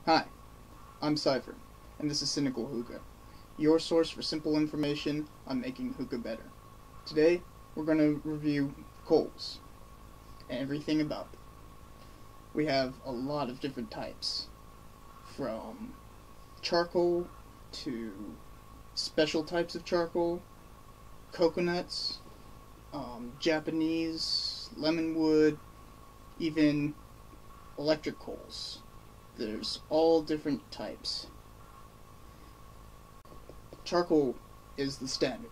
Hi, I'm Cypher, and this is Cynical Hookah, your source for simple information on making hookah better. Today, we're going to review coals and everything about them. We have a lot of different types, from charcoal to special types of charcoal, coconuts, Japanese, lemon wood, even electric coals. There's all different types. Charcoal is the standard.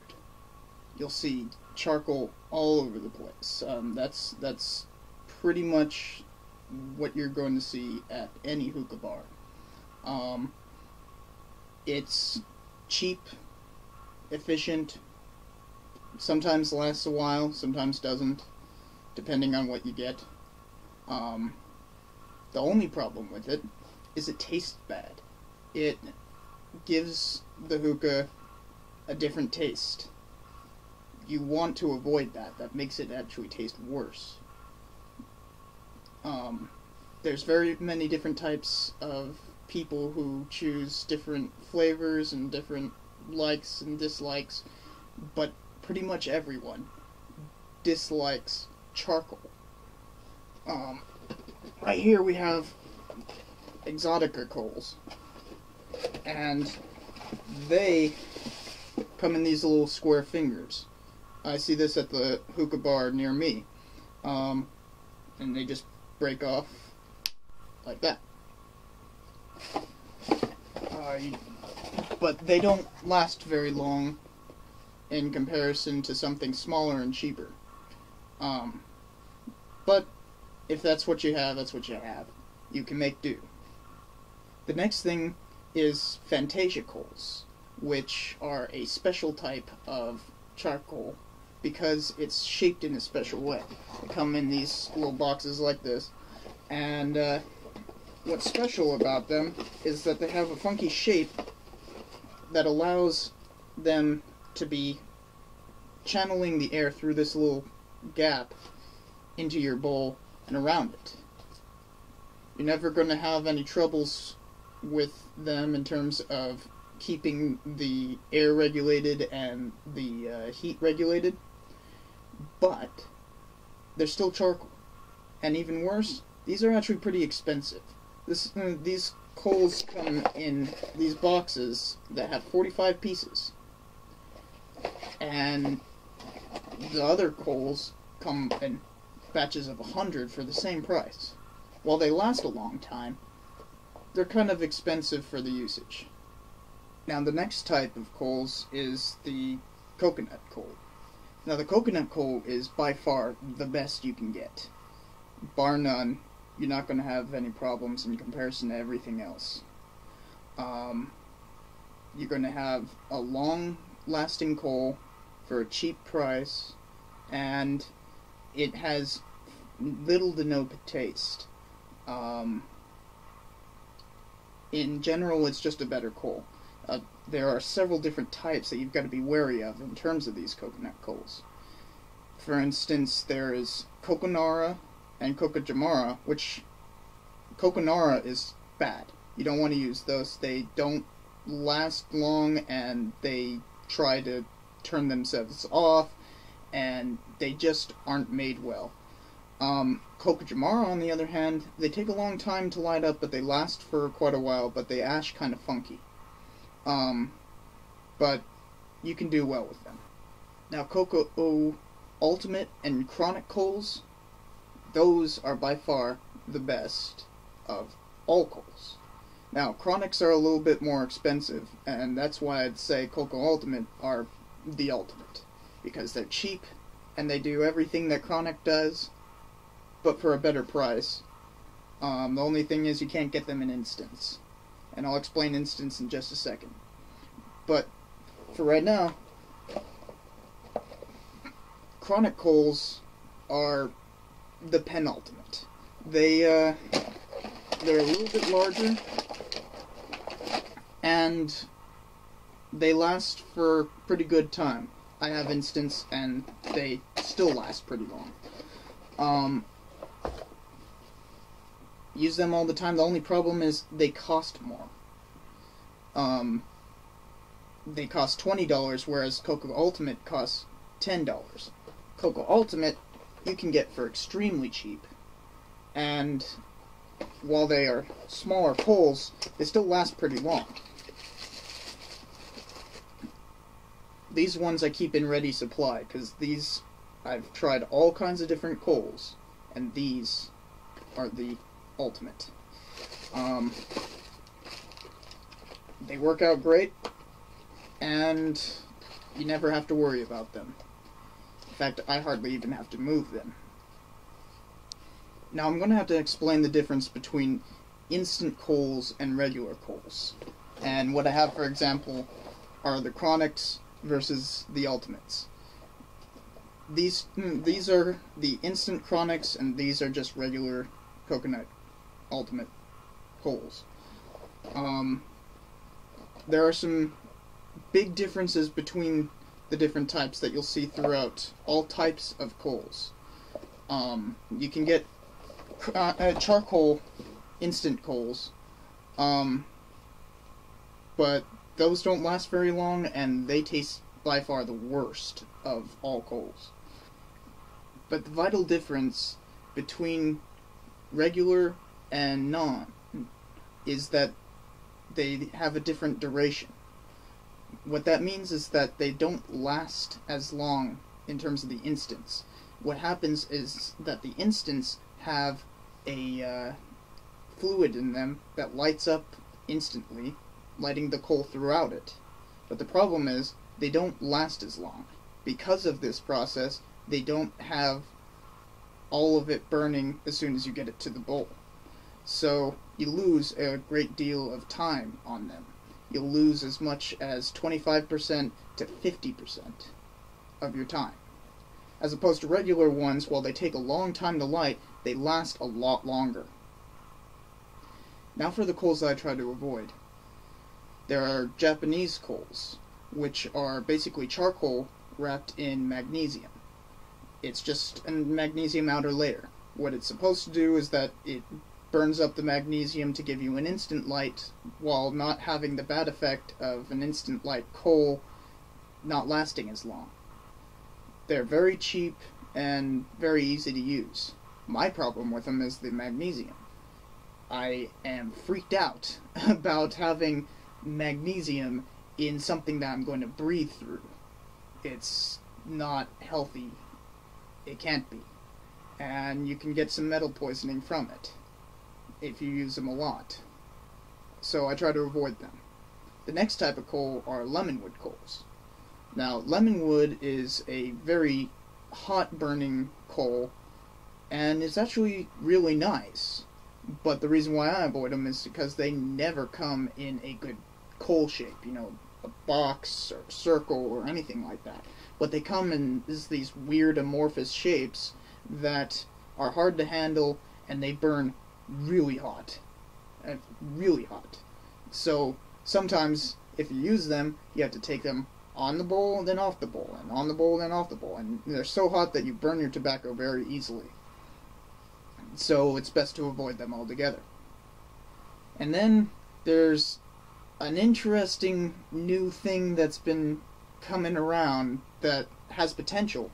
You'll see charcoal all over the place. That's pretty much what you're going to see at any hookah bar. It's cheap, efficient, sometimes lasts a while, sometimes doesn't, depending on what you get. The only problem with it is it tastes bad. It gives the hookah a different taste. You want to avoid that. That makes it actually taste worse. There's very many different types of people who choose different flavors and different likes and dislikes, but pretty much everyone dislikes charcoal. Right here we have Exotica coals, and they come in these little square fingers. I see this at the hookah bar near me, and they just break off like that. But they don't last very long in comparison to something smaller and cheaper. But if that's what you have, that's what you have. You can make do. The next thing is Fantasia coals, which are a special type of charcoal because it's shaped in a special way. They come in these little boxes like this, and what's special about them is that they have a funky shape that allows them to be channeling the air through this little gap into your bowl and around it. You're never going to have any troubles with them in terms of keeping the air regulated and the heat regulated, but they're still charcoal. And even worse, these are actually pretty expensive. These coals come in these boxes that have 45 pieces, and the other coals come in batches of 100 for the same price. While they last a long time, they're kind of expensive for the usage. Now the next type of coals is the coconut coal. Now the coconut coal is by far the best you can get. Bar none, you're not going to have any problems in comparison to everything else. You're going to have a long-lasting coal for a cheap price, and it has little to no taste. In general, it's just a better coal. There are several different types that you've got to be wary of in terms of these coconut coals. For instance, there is Coconara and Cocajamara, which Coconara is bad. You don't want to use those. They don't last long, and they try to turn themselves off, and they just aren't made well. Cocajamara, on the other hand, they take a long time to light up, but they last for quite a while, but they ash kind of funky. But you can do well with them. Now, Cocoa Ultimate and Chronic coals, those are by far the best of all coals. Now, Chronics are a little bit more expensive, and that's why I'd say Cocoa Ultimate are the ultimate, because they're cheap, and they do everything that Chronic does, but for a better price. The only thing is you can't get them in instants, and I'll explain instants in just a second. But for right now, Chronic coals are the penultimate. They're a little bit larger, and they last for pretty good time. I have instants, and they still last pretty long. use them all the time. The only problem is they cost more. They cost $20, whereas Cocoa Ultimate costs $10. Cocoa Ultimate you can get for extremely cheap, and while they are smaller poles, they still last pretty long. These ones I keep in ready supply, because these, I've tried all kinds of different coals, and these are the ultimate. They work out great, and you never have to worry about them. In fact, I hardly even have to move them. Now I'm going to have to explain the difference between instant coals and regular coals. And what I have, for example, are the Chronics versus the Ultimates. These are the instant Chronics, and these are just regular coconut Ultimate coals. There are some big differences between the different types that you'll see throughout all types of coals. You can get charcoal instant coals, but those don't last very long, and they taste by far the worst of all coals. But the vital difference between regular and non is that they have a different duration. What that means is that they don't last as long in terms of the instants. What happens is that the instants have a fluid in them that lights up instantly, lighting the coal throughout it. But the problem is, they don't last as long. Because of this process, they don't have all of it burning as soon as you get it to the bowl. So you lose a great deal of time on them. You'll lose as much as 25% to 50% of your time. As opposed to regular ones, while they take a long time to light, they last a lot longer. Now for the coals that I try to avoid. There are Japanese coals, which are basically charcoal wrapped in magnesium. It's just a magnesium outer layer. What it's supposed to do is that it burns up the magnesium to give you an instant light, while not having the bad effect of an instant light coal not lasting as long. They're very cheap and very easy to use. My problem with them is the magnesium. I am freaked out about having magnesium in something that I'm going to breathe through. It's not healthy. It can't be. And you can get some metal poisoning from it if you use them a lot. So I try to avoid them. The next type of coal are lemonwood coals. Now, lemonwood is a very hot burning coal, and it's actually really nice. But the reason why I avoid them is because they never come in a good coal shape, you know, a box or a circle or anything like that. What they come in is these weird amorphous shapes that are hard to handle, and they burn really hot. Really hot. So sometimes if you use them, you have to take them on the bowl, then off the bowl, and on the bowl, then off the bowl. And they're so hot that you burn your tobacco very easily. So it's best to avoid them altogether. And then there's an interesting new thing that's been coming around that has potential,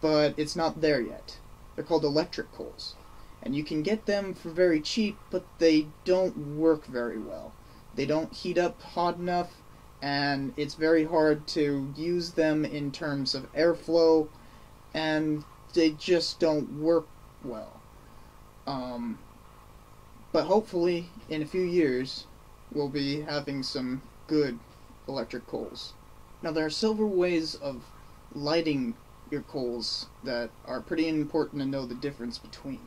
but it's not there yet. They're called electric coals. And you can get them for very cheap, but they don't work very well. They don't heat up hot enough, and it's very hard to use them in terms of airflow, and they just don't work well. But hopefully, in a few years, we'll be having some good electric coals. Now, there are several ways of lighting your coals that are pretty important to know the difference between.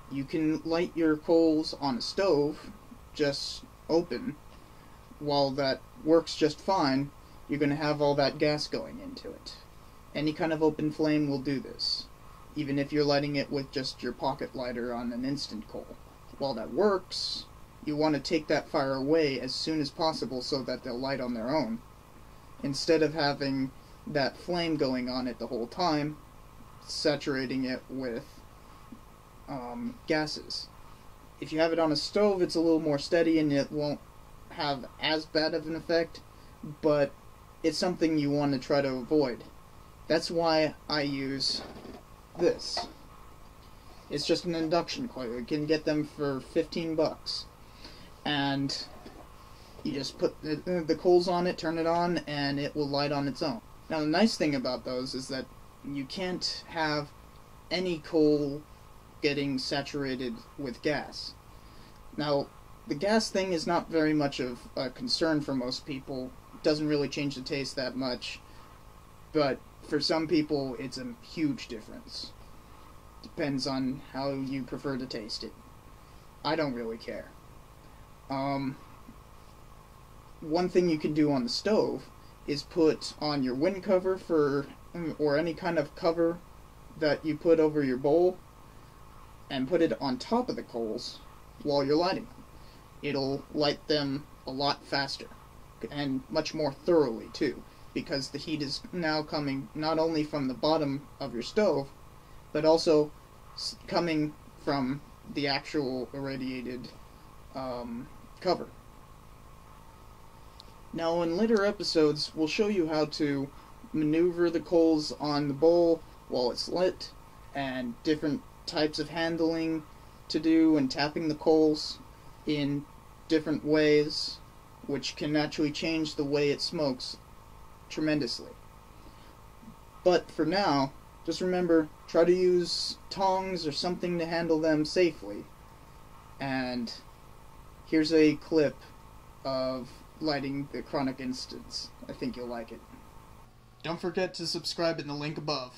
You can light your coals on a stove, just open. While that works just fine, you're going to have all that gas going into it. Any kind of open flame will do this, even if you're lighting it with just your pocket lighter on an instant coal. While that works, you want to take that fire away as soon as possible so that they'll light on their own, instead of having that flame going on it the whole time, saturating it with gases. If you have it on a stove, it's a little more steady and it won't have as bad of an effect, but it's something you want to try to avoid. That's why I use this. It's just an induction coil. You can get them for 15 bucks. And you just put the coals on it, turn it on, and it will light on its own. Now the nice thing about those is that you can't have any coal getting saturated with gas. Now, the gas thing is not very much of a concern for most people. It doesn't really change the taste that much, but for some people it's a huge difference. Depends on how you prefer to taste it. I don't really care. One thing you can do on the stove is put on your wind cover or any kind of cover that you put over your bowl, and put it on top of the coals while you're lighting them. It'll light them a lot faster and much more thoroughly too, because the heat is now coming not only from the bottom of your stove, but also coming from the actual irradiated cover. Now in later episodes, we'll show you how to maneuver the coals on the bowl while it's lit, and different types of handling to do, and tapping the coals in different ways, which can actually change the way it smokes tremendously. But for now, just remember, try to use tongs or something to handle them safely. And here's a clip of lighting the Chronic instance. I think you'll like it. Don't forget to subscribe in the link above.